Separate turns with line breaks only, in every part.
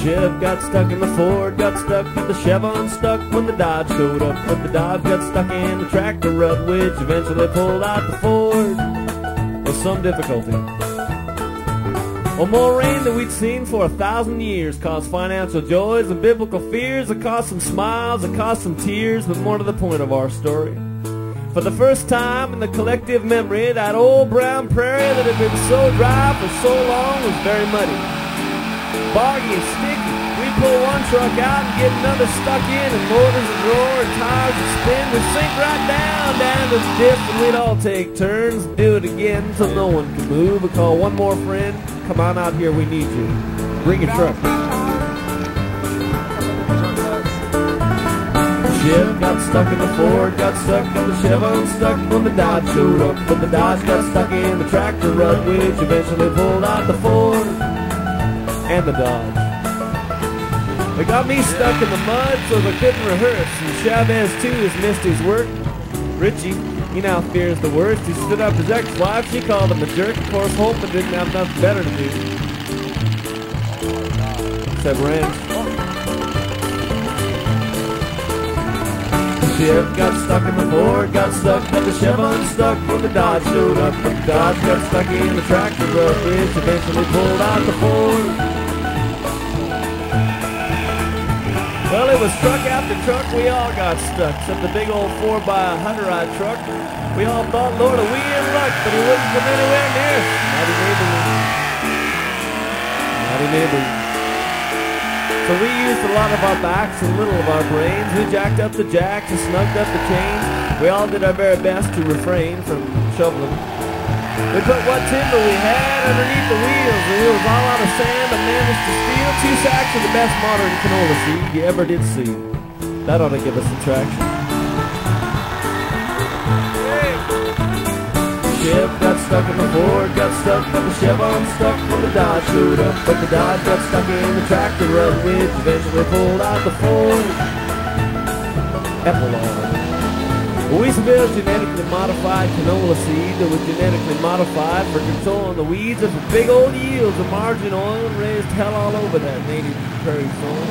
Chev got stuck in the Ford, got stuck in the Chevron, stuck when the Dodge showed up. But the Dodge got stuck in the tractor rut, which eventually pulled out the Ford with some difficulty. Well, more rain than we'd seen for 1,000 years caused financial joys and biblical fears. It caused some smiles, it caused some tears, but more to the point of our story. For the first time in the collective memory, that old brown prairie that had been so dry for so long was very muddy, boggy and sticky. We'd pull one truck out and get another stuck in, and motors would roar and tires would spin. We'd sink right down to the dip, and we'd all take turns and do it again till no one could move. We call one more friend. Come on out here, we need you. Bring your truck. Chev got stuck in the Ford, got stuck in the Chevron, stuck when the Dodge showed up. But the Dodge got stuck in the tractor rut, which eventually pulled out the Ford and the Dodge. They got me stuck in the mud so they couldn't rehearse, and Chavez too has missed his work. Richie, he now fears the worst. He stood up his ex-wife, she called him a jerk. Of course, Holtman didn't have nothing better to do. Except ranch. Chev got stuck in the Ford, got stuck in the Chevron, stuck when the Dodge showed up. But the Dodge got stuck in the tractor rut, which eventually pulled out the Ford. Well, it was truck after truck, we all got stuck, except the big old 4x100-ride truck. We all thought, Lord, we in luck, but he wouldn't come anywhere near us. Mighty neighborly. Mighty neighborly. So we used a lot of our backs and little of our brains. We jacked up the jacks and snugged up the chains. We all did our very best to refrain from shoveling. We put what timber we had underneath the wheels. The wheels all out of sand and managed to steal 2 sacks of the best modern canola seed you ever did see. That ought to give us some traction. Chev got stuck in the Ford, got stuck in the Chevron, stuck when the Dodge showed up. But the Dodge got stuck in the tractor rut, which eventually pulled out the Ford. Epilogue. We spilled genetically modified canola seed that was genetically modified for controlling the weeds of big old yields of margarine oil and raised hell all over that native prairie soil.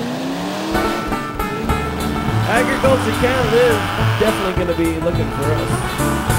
Agriculture Canada is definitely going to be looking for us.